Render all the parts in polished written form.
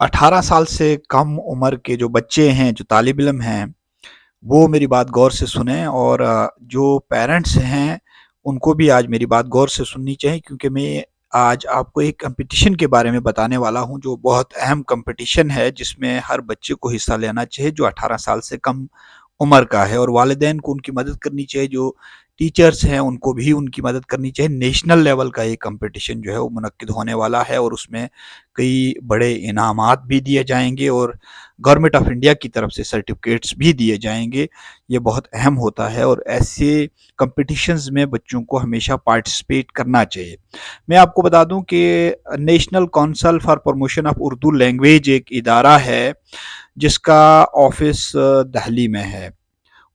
18 साल से कम उम्र के जो बच्चे हैं, जो तालिब इल्म हैं, वो मेरी बात गौर से सुनें और जो पेरेंट्स हैं, उनको भी आज मेरी बात गौर से सुननी चाहिए क्योंकि मैं आज आपको एक कॉम्पिटिशन के बारे में बताने वाला हूँ, जो बहुत अहम कॉम्पिटिशन है, जिसमें हर बच्चे को हिस्सा लेना चाहिए, जो 18 साल से कम उम्र का है और वालिदैन को उनकी मदद करनी चाहिए, जो टीचर्स हैं, उनको भी उनकी मदद करनी चाहिए। नेशनल लेवल का ये कॉम्पिटिशन जो है, वो मुनक्किद होने वाला है और उसमें कई बड़े इनामात भी दिए जाएँगे और गवर्नमेंट ऑफ इंडिया की तरफ से सर्टिफिकेट्स भी दिए जाएंगे। ये बहुत अहम होता है और ऐसे कंपटीशंस में बच्चों को हमेशा पार्टिसिपेट करना चाहिए। मैं आपको बता दूं कि national council for promotion of Urdu language एक इदारा है जिसका ऑफिस दिल्ली में है।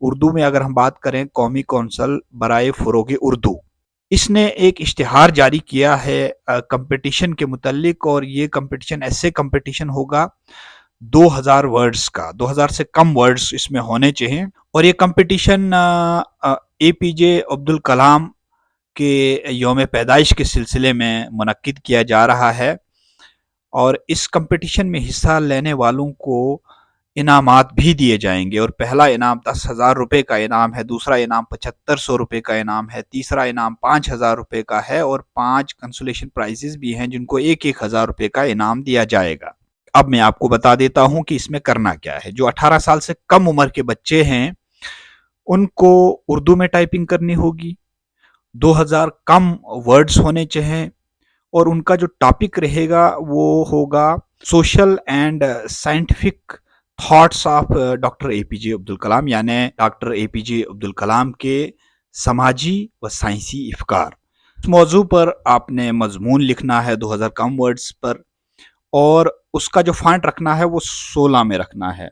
उर्दू में अगर हम बात करें, कौमी कौंसल बराए फ़रोग़ उर्दू, इसने एक इश्तिहार जारी किया है कंपटीशन के मुतल्लिक, और ये कंपटीशन ऐसे कंपटीशन होगा 2000 वर्ड्स का, 2000 से कम वर्ड्स इसमें होने चाहिए। और ये कंपटीशन एपीजे अब्दुल कलाम के यौम पैदाइश के सिलसिले में मुनक्किद किया जा रहा है और इस कंपटीशन में हिस्सा लेने वालों को इनामात भी दिए जाएंगे। और पहला इनाम 10,000 रुपये का इनाम है, दूसरा इनाम 7500 रुपये का इनाम है, तीसरा इनाम 5000 रुपये का है और 5 कंसोलेशन प्राइजेस भी हैं जिनको 1,000 रुपये का इनाम दिया जाएगा। अब मैं आपको बता देता हूं कि इसमें करना क्या है। जो 18 साल से कम उम्र के बच्चे हैं, उनको उर्दू में टाइपिंग करनी होगी, 2000 कम वर्ड्स होने चाहिए और उनका जो टॉपिक रहेगा वो होगा social and scientific thoughts of doctor A P J Abdul Kalam, यानी डॉक्टर एपीजे अब्दुल कलाम के समाजी व साइंसी इफ़कार। इस मौजू पर आपने मजमून लिखना है 2000 कम वर्ड्स पर और उसका जो फॉन्ट रखना है वो 16 में रखना है।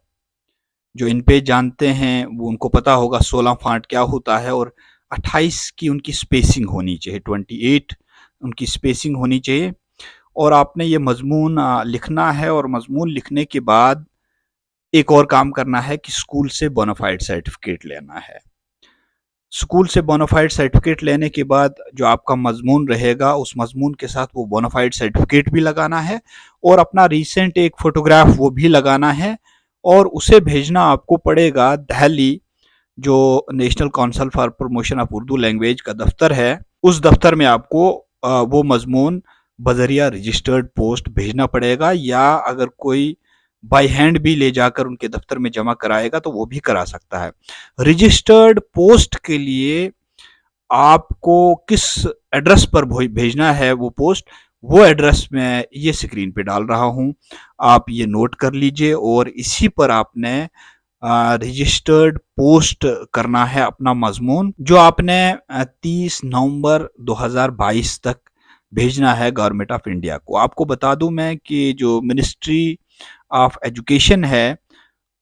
जो इन पे जानते हैं वो उनको पता होगा 16 फॉन्ट क्या होता है। और 28 की उनकी स्पेसिंग होनी चाहिए, 28 उनकी स्पेसिंग होनी चाहिए। और आपने ये मजमून लिखना है और मजमून लिखने के बाद एक और काम करना है कि स्कूल से बोनाफाइड सर्टिफिकेट लेना है। स्कूल से बोनाफाइड सर्टिफिकेट लेने के बाद जो आपका मजमून रहेगा, उस मजमून के साथ वो बोनाफाइड सर्टिफिकेट भी लगाना है और अपना रीसेंट एक फ़ोटोग्राफ वो भी लगाना है और उसे भेजना आपको पड़ेगा दिल्ली, जो national council for promotion of Urdu language का दफ्तर है। उस दफ्तर में आपको वो मजमून बजरिया रजिस्टर्ड पोस्ट भेजना पड़ेगा, या अगर कोई बाई हैंड भी ले जाकर उनके दफ्तर में जमा कराएगा तो वो भी करा सकता है। रजिस्टर्ड पोस्ट के लिए आपको किस एड्रेस पर भेजना है वो पोस्ट, वो एड्रेस मैं ये स्क्रीन पे डाल रहा हूँ, आप ये नोट कर लीजिए और इसी पर आपने रजिस्टर्ड पोस्ट करना है अपना मजमून, जो आपने 30 नवंबर 2022 तक भेजना है गवर्नमेंट ऑफ इंडिया को। आपको बता दूं मैं कि जो मिनिस्ट्री ऑफ एजुकेशन है,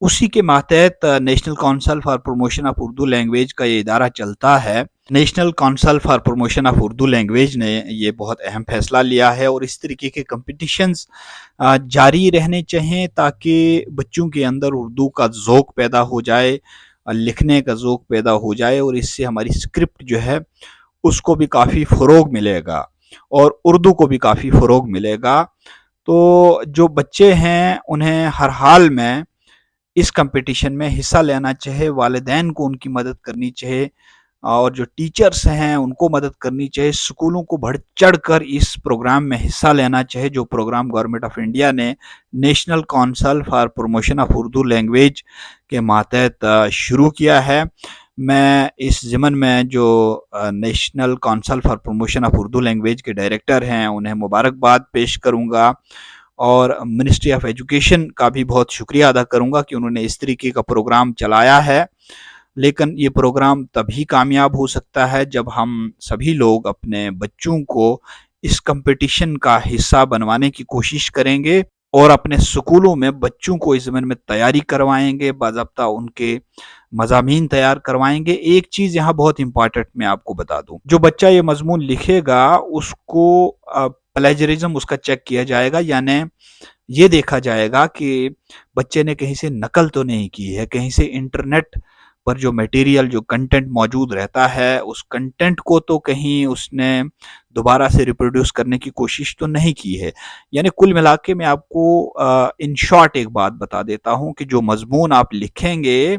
उसी के मातहत national council for promotion of Urdu language का ये इदारा चलता है। National council for promotion of Urdu language ने ये बहुत अहम फैसला लिया है और इस तरीके के कंपटीशंस जारी रहने चाहिए ताकि बच्चों के अंदर उर्दू का ज़ौक़ पैदा हो जाए, लिखने का ज़ौक़ पैदा हो जाए और इससे हमारी स्क्रिप्ट जो है उसको भी काफ़ी फ़रोग़ मिलेगा और उर्दू को भी काफ़ी फ़रोग़ मिलेगा। तो जो बच्चे हैं उन्हें हर हाल में इस कंपटीशन में हिस्सा लेना चाहिए, वालिदैन को उनकी मदद करनी चाहिए और जो टीचर्स हैं उनको मदद करनी चाहिए। स्कूलों को बढ़ चढ़ कर इस प्रोग्राम में हिस्सा लेना चाहिए, जो प्रोग्राम गवर्नमेंट ऑफ इंडिया ने national council for promotion of Urdu language के मातहत शुरू किया है। मैं इस ज़िमन में जो national council for promotion of Urdu language के डायरेक्टर हैं उन्हें मुबारकबाद पेश करूँगा और मिनिस्ट्री ऑफ एजुकेशन का भी बहुत शुक्रिया अदा करूँगा कि उन्होंने इस तरीके का प्रोग्राम चलाया है। लेकिन ये प्रोग्राम तभी कामयाब हो सकता है जब हम सभी लोग अपने बच्चों को इस कंपटीशन का हिस्सा बनवाने की कोशिश करेंगे और अपने स्कूलों में बच्चों को इस ज़मीन में तैयारी करवाएंगे, बाज़ाब्ता उनके मज़ामीन तैयार करवाएंगे। एक चीज़ यहाँ बहुत इम्पॉर्टेंट मैं आपको बता दूँ, जो बच्चा ये मजमून लिखेगा उसको प्लेजरिज्म उसका चेक किया जाएगा, यानी ये देखा जाएगा कि बच्चे ने कहीं से नकल तो नहीं की है, कहीं से इंटरनेट پر جو میٹیریل جو کنٹینٹ موجود رہتا ہے اس کنٹینٹ کو تو کہیں اس نے دوبارہ سے ریپروڈیوس کرنے کی کوشش تو نہیں کی ہے. یعنی کل ملا کے میں آپ کو ان شارٹ ایک بات بتا دیتا ہوں کہ جو مضمون آپ لکھیں گے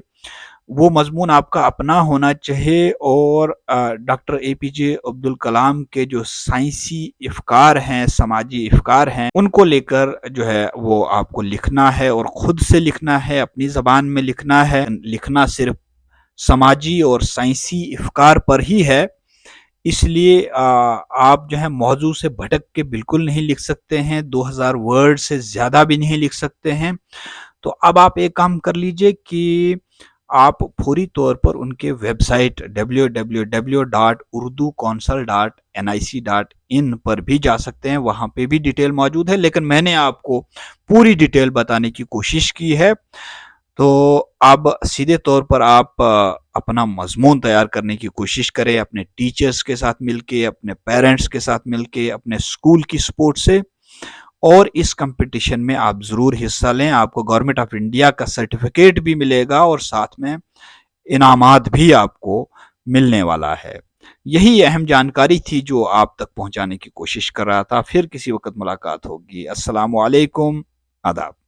وہ مضمون آپ کا اپنا ہونا چاہیے، اور ڈاکٹر اے پی جے عبد الکلام کے جو سائنسی افکار ہیں، سماجی افکار ہیں، ان کو لے کر جو ہے وہ آپ کو لکھنا ہے، اور خود سے لکھنا ہے، اپنی زبان میں لکھنا ہے. لکھنا صرف سماجی اور سائنسی افکار پر ہی ہے، اس لیے آپ جو ہے موضوع سے بھٹک کے بالکل نہیں لکھ سکتے ہیں، 2000 ورڈ سے زیادہ بھی نہیں لکھ سکتے ہیں. تو اب آپ ایک کام کر لیجئے کہ آپ فوری طور پر ان کے ویب سائٹ www.urdukonsel.nic.in پر بھی جا سکتے ہیں، وہاں پہ بھی ڈیٹیل موجود ہے، لیکن میں نے آپ کو پوری ڈیٹیل بتانے کی کوشش کی ہے. تو اب سیدھے طور پر آپ اپنا مضمون تیار کرنے کی کوشش کریں، اپنے ٹیچرز کے ساتھ مل کے، اپنے پیرنٹس کے ساتھ مل کے، اپنے اسکول کی سپورٹ سے، اور اس کمپٹیشن میں آپ ضرور حصہ لیں. آپ کو گورنمنٹ آف انڈیا کا سرٹیفکیٹ بھی ملے گا، اور ساتھ میں انعامات بھی آپ کو ملنے والا ہے. یہی اہم جانکاری تھی جو آپ تک پہنچانے کی کوشش کر رہا تھا. پھر کسی وقت ملاقات ہوگی. السلام علیکم، آداب.